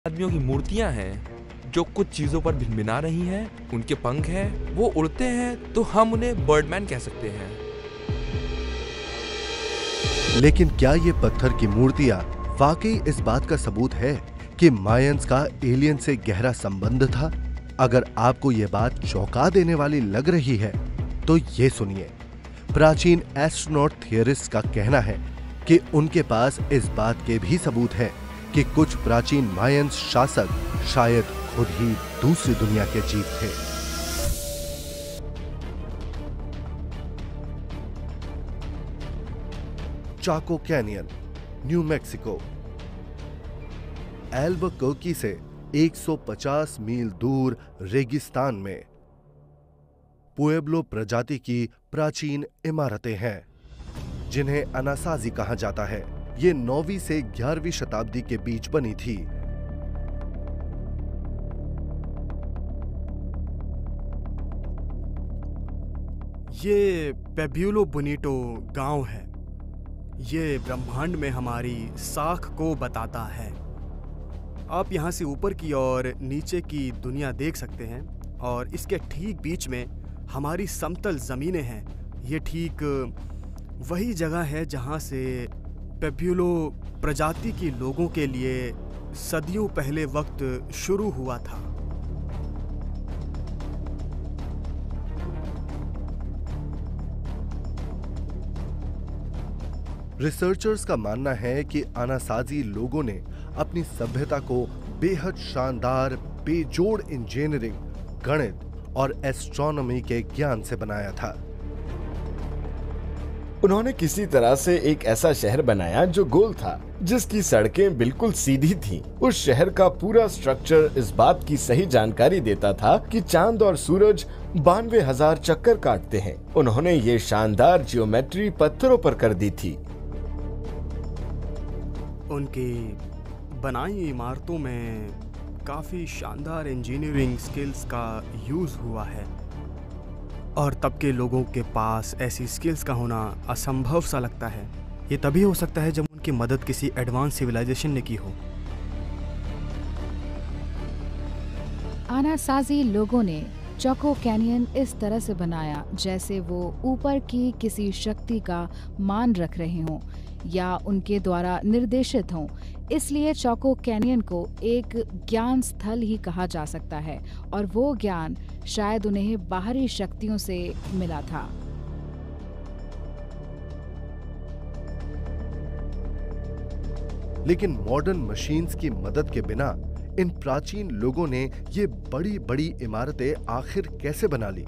Speaker 8: आदमियों की मूर्तियां हैं जो कुछ चीजों पर भिनभिना रही हैं। उनके पंख हैं, वो उड़ते हैं, तो हम उन्हें बर्डमैन कह सकते हैं।
Speaker 1: लेकिन क्या ये पत्थर की मूर्तियां वाकई इस बात का सबूत है कि मायंस का एलियन से गहरा संबंध था? अगर आपको ये बात चौंका देने वाली लग रही है तो ये सुनिए। प्राचीन एस्ट्रोनॉट थियरिस्ट का कहना है कि उनके पास इस बात के भी सबूत है कि कुछ प्राचीन मायंस शासक शायद खुद ही दूसरी दुनिया के जीव थे। चाको कैनियन, न्यू मैक्सिको। एल्बुकर्की से 150 मील दूर रेगिस्तान में पुएब्लो प्रजाति की प्राचीन इमारतें हैं, जिन्हें अनासाजी कहा जाता है। ये 9वीं से 11वीं शताब्दी के बीच बनी थी।
Speaker 4: ये पेब्यूलो बोनिटो गांव है। ये ब्रह्मांड में हमारी साख को बताता है। आप यहाँ से ऊपर की और नीचे की दुनिया देख सकते हैं और इसके ठीक बीच में हमारी समतल जमीनें हैं। ये ठीक वही जगह है जहाँ से पेब्यूलो प्रजाति के लोगों के लिए सदियों पहले वक्त शुरू हुआ था।
Speaker 1: रिसर्चर्स का मानना है कि अनासाजी लोगों ने अपनी सभ्यता को बेहद शानदार, बेजोड़ इंजीनियरिंग, गणित और एस्ट्रोनॉमी के ज्ञान से बनाया था।
Speaker 5: उन्होंने किसी तरह से एक ऐसा शहर बनाया जो गोल था, जिसकी सड़कें बिल्कुल सीधी थीं। उस शहर का पूरा स्ट्रक्चर इस बात की सही जानकारी देता था कि चांद और सूरज 92,000 चक्कर काटते हैं। उन्होंने ये शानदार जियोमेट्री पत्थरों पर कर दी थी।
Speaker 4: उनकी बनाई इमारतों में काफी शानदार इंजीनियरिंग स्किल्स का यूज हुआ है और तब के लोगों के पास ऐसी स्किल्स का होना असंभव सा लगता है। ये तभी हो सकता है जब उनकी मदद किसी एडवांस सिविलाइजेशन ने की हो।
Speaker 11: अनासाजी लोगों ने चाको कैनियन इस तरह से बनाया जैसे वो ऊपर की किसी शक्ति का मान रख रहे हों या उनके द्वारा निर्देशित हों। इसलिए चाको कैनियन को एक ज्ञान स्थल ही कहा जा सकता है और वो ज्ञान शायद उन्हें बाहरी शक्तियों से मिला था।
Speaker 1: लेकिन मॉडर्न मशीन्स की मदद के बिना इन प्राचीन लोगों ने ये बड़ी बड़ी इमारतें आखिर कैसे बना ली?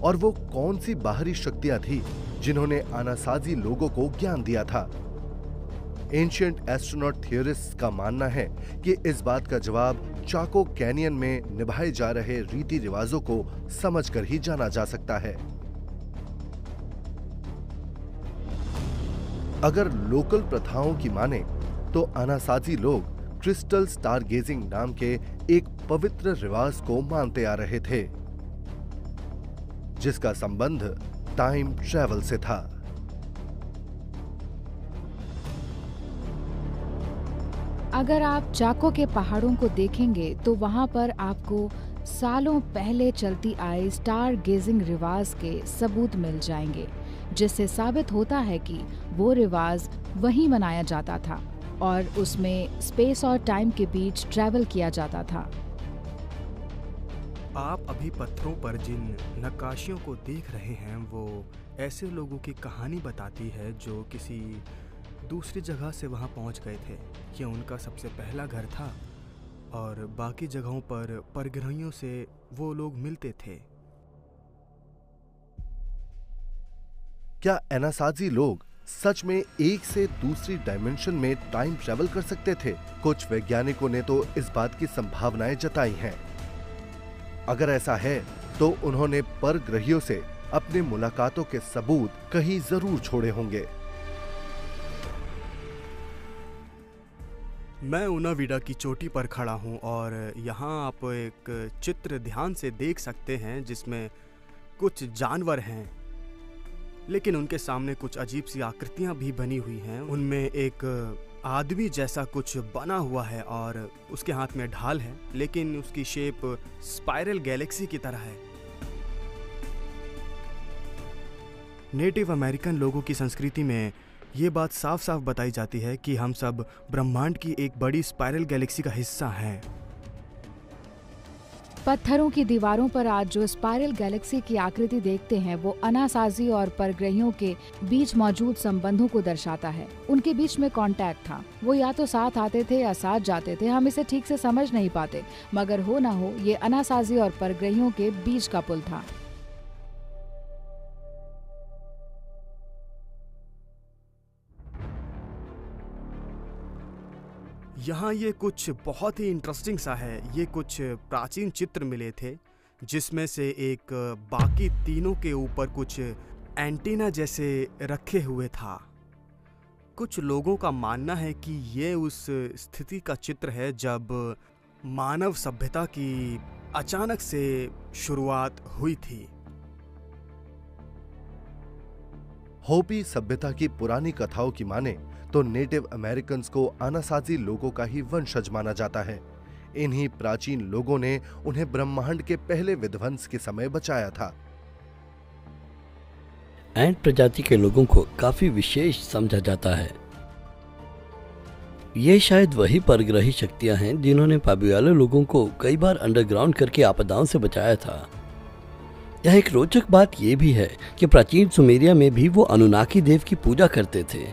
Speaker 1: और वो कौन सी बाहरी शक्तियां थी जिन्होंने अनासाजी लोगों को ज्ञान दिया था? एंशिएंट एस्ट्रोनॉट थियरिस्ट्स का मानना है कि इस बात का जवाब चाको कैनियन में निभाए जा रहे रीति रिवाजों को समझकर ही जाना जा सकता है। अगर लोकल प्रथाओं की माने तो अनासाजी लोग क्रिस्टल स्टार गेजिंग नाम के एक पवित्र रिवाज को मानते आ रहे थे, जिसका संबंध टाइम ट्रैवल से था।
Speaker 11: अगर आप चाको के पहाड़ों को देखेंगे तो वहां पर आपको सालों पहले चलती आई स्टार गेजिंग रिवाज के सबूत मिल जाएंगे, जिससे साबित होता है कि वो रिवाज वहीं मनाया जाता था और उसमें स्पेस और टाइम के बीच ट्रैवल किया जाता था।
Speaker 4: आप अभी पत्थरों पर जिन नक्काशियों को देख रहे हैं वो ऐसे लोगों की कहानी बताती है जो किसी दूसरी जगह से वहां पहुंच गए थे। यह उनका सबसे पहला घर था और बाकी जगहों पर परग्रहियों से वो लोग मिलते थे।
Speaker 1: क्या अनासाजी लोग सच में एक से दूसरी डायमेंशन में टाइम ट्रैवल कर सकते थे? कुछ वैज्ञानिकों ने तो इस बात की संभावनाएं जताई हैं। अगर ऐसा है तो उन्होंने परग्रहियों से अपने मुलाकातों के सबूत कहीं जरूर छोड़े होंगे।
Speaker 4: मैं उनाविडा की चोटी पर खड़ा हूं और यहाँ आप एक चित्र ध्यान से देख सकते हैं जिसमें कुछ जानवर हैं, लेकिन उनके सामने कुछ अजीब सी आकृतियां भी बनी हुई हैं। उनमें एक आदमी जैसा कुछ बना हुआ है और उसके हाथ में ढाल है, लेकिन उसकी शेप स्पाइरल गैलेक्सी की तरह है। नेटिव अमेरिकन लोगों की संस्कृति में ये बात साफ साफ बताई जाती है कि हम सब ब्रह्मांड की एक बड़ी स्पाइरल गैलेक्सी का हिस्सा हैं।
Speaker 11: पत्थरों की दीवारों पर आज जो स्पाइरल गैलेक्सी की आकृति देखते हैं वो अनासाजी और परग्रहियों के बीच मौजूद संबंधों को दर्शाता है। उनके बीच में कांटेक्ट था, वो या तो साथ आते थे या साथ जाते थे, हम इसे ठीक से समझ नहीं पाते, मगर हो ना हो ये अनासाजी और परग्रहियों के बीच का पुल था।
Speaker 4: यहाँ ये कुछ बहुत ही इंटरेस्टिंग सा है। ये कुछ प्राचीन चित्र मिले थे जिसमें से एक बाकी तीनों के ऊपर कुछ एंटीना जैसे रखे हुए था। कुछ लोगों का मानना है कि ये उस स्थिति का चित्र है जब मानव सभ्यता की अचानक से शुरुआत हुई थी।
Speaker 1: होपी सभ्यता की पुरानी कथाओं की माने तो नेटिव अमेरिकन्स को अनासाजी लोगों का ही वंशज माना जाता है। इन्हीं प्राचीन लोगों ने उन्हें ब्रह्मांड के पहले विध्वंस के समय बचाया था।
Speaker 12: एंट प्रजाति के लोगों को काफी विशेष समझा जाता है। ये शायद वही परग्रही शक्तियां हैं जिन्होंने पाबुयालो लोगों को कई बार अंडरग्राउंड करके आपदाओं से बचाया था। यह एक रोचक बात यह भी है कि प्राचीन सुमेरिया में भी वो अनुनाकी देव की पूजा करते थे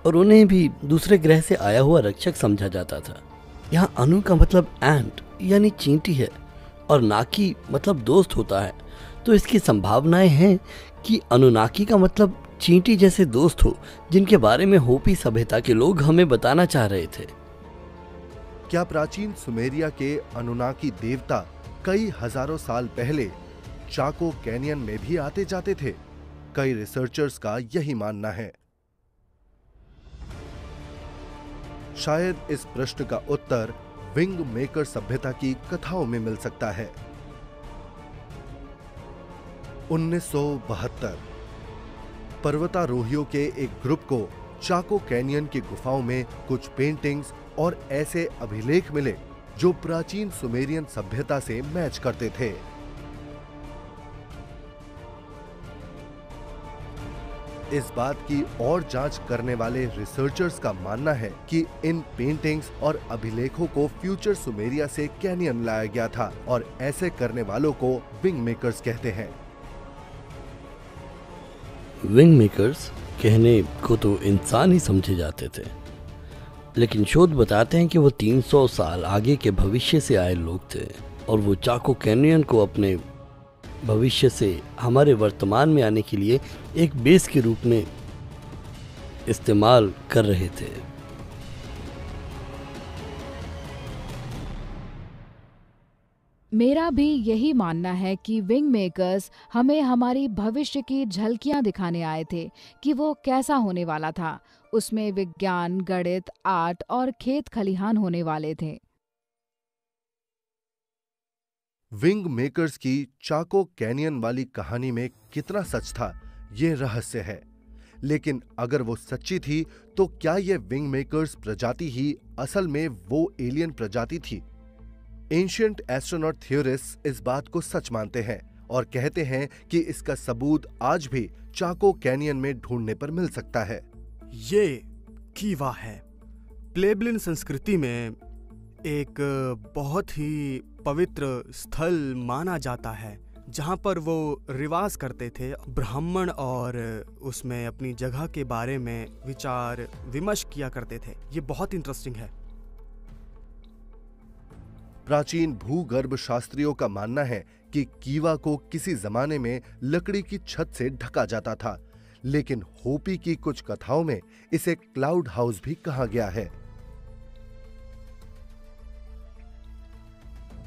Speaker 12: और उन्हें भी दूसरे ग्रह से आया हुआ रक्षक समझा जाता था। यहाँ अनु का मतलब एंट यानी चींटी है और नाकी मतलब दोस्त होता है, तो इसकी संभावनाएं हैं कि अनुनाकी का मतलब चींटी जैसे दोस्त हो जिनके बारे में होपी सभ्यता के लोग हमें बताना चाह रहे थे।
Speaker 1: क्या प्राचीन सुमेरिया के अनुनाकी देवता कई हजारों साल पहले चाको कैनियन में भी आते जाते थे? कई रिसर्चर्स का यही मानना है। शायद इस प्रश्न का उत्तर विंग मेकर सभ्यता की कथाओं में मिल सकता है। 1972 पर्वतारोहियों के एक ग्रुप को चाको कैनियन की गुफाओं में कुछ पेंटिंग्स और ऐसे अभिलेख मिले जो प्राचीन सुमेरियन सभ्यता से मैच करते थे। इस बात की और जांच करने वाले रिसर्चर्स का मानना है कि इन पेंटिंग्स और अभिलेखों को फ्यूचर सुमेरिया से कैनियन लाया गया था और ऐसे करने वालों को विंग मेकर्स कहते हैं।
Speaker 12: विंग मेकर्स कहने को तो इंसान ही समझे जाते थे, लेकिन शोध बताते हैं कि वो 300 साल आगे के भविष्य से आए लोग थे और वो चाको कैनियन को अपने भविष्य से हमारे वर्तमान में आने के लिए एक बेस के रूप में इस्तेमाल कर रहे थे।
Speaker 11: मेरा भी यही मानना है कि विंग मेकर्स हमें हमारी भविष्य की झलकियां दिखाने आए थे कि वो कैसा होने वाला था। उसमें विज्ञान, गणित, आर्ट और खेत खलिहान होने वाले थे।
Speaker 1: विंग मेकर्स की चाको कैनियन वाली कहानी में कितना सच था, यह रहस्य है। लेकिन अगर वो सच्ची थी तो क्या यह विंग मेकर्स प्रजाति ही असल में वो एलियन प्रजाति थी? एंशिएंट एस्ट्रोनॉट थ्योरिस्ट्स इस बात को सच मानते हैं और कहते हैं कि इसका सबूत आज भी चाको कैनियन में ढूंढने पर मिल सकता है।
Speaker 4: ये कीवा है। प्लेबलिन संस्कृति में एक बहुत ही पवित्र स्थल माना जाता है जहाँ पर वो रिवाज करते थे ब्राह्मण और उसमें अपनी जगह के बारे में विचार विमर्श किया करते थे। ये बहुत इंटरेस्टिंग है।
Speaker 1: प्राचीन भूगर्भ शास्त्रियों का मानना है कि कीवा को किसी जमाने में लकड़ी की छत से ढका जाता था, लेकिन होपी की कुछ कथाओं में इसे क्लाउड हाउस भी कहा गया है।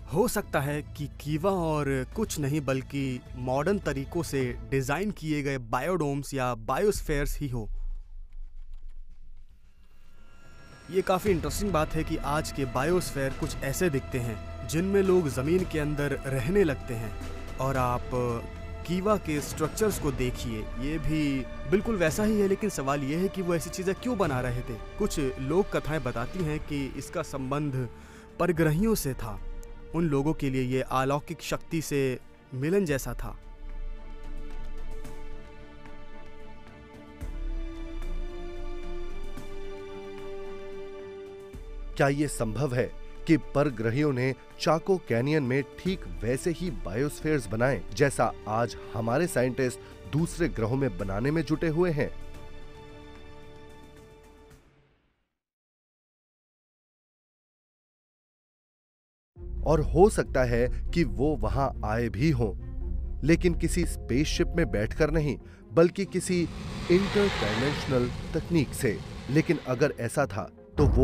Speaker 4: हो सकता है कि कीवा और कुछ नहीं बल्कि मॉडर्न तरीकों से डिजाइन किए गए बायोडोम्स या बायोस्फेयर्स ही हो। ये काफी इंटरेस्टिंग बात है कि आज के बायोस्फेयर कुछ ऐसे दिखते हैं जिनमें लोग जमीन के अंदर रहने लगते हैं। और आप कीवा के स्ट्रक्चर्स को देखिए, ये भी बिल्कुल वैसा ही है, लेकिन सवाल ये है कि वो ऐसी चीजें क्यों बना रहे थे। कुछ लोक कथाएं बताती हैं कि इसका संबंध परग्रहियों से था। उन लोगों के लिए ये अलौकिक शक्ति से मिलन जैसा था।
Speaker 1: क्या ये संभव है कि परग्रहियों ने चाको कैनियन में ठीक वैसे ही बायोस्फीयर्स बनाए जैसा आज हमारे साइंटिस्ट दूसरे ग्रहों में बनाने में जुटे हुए हैं? और हो सकता है कि वो वहां आए भी हों, लेकिन किसी स्पेसशिप में बैठकर नहीं, बल्कि किसी इंटरडायमेंशनल तकनीक से। लेकिन अगर ऐसा था तो वो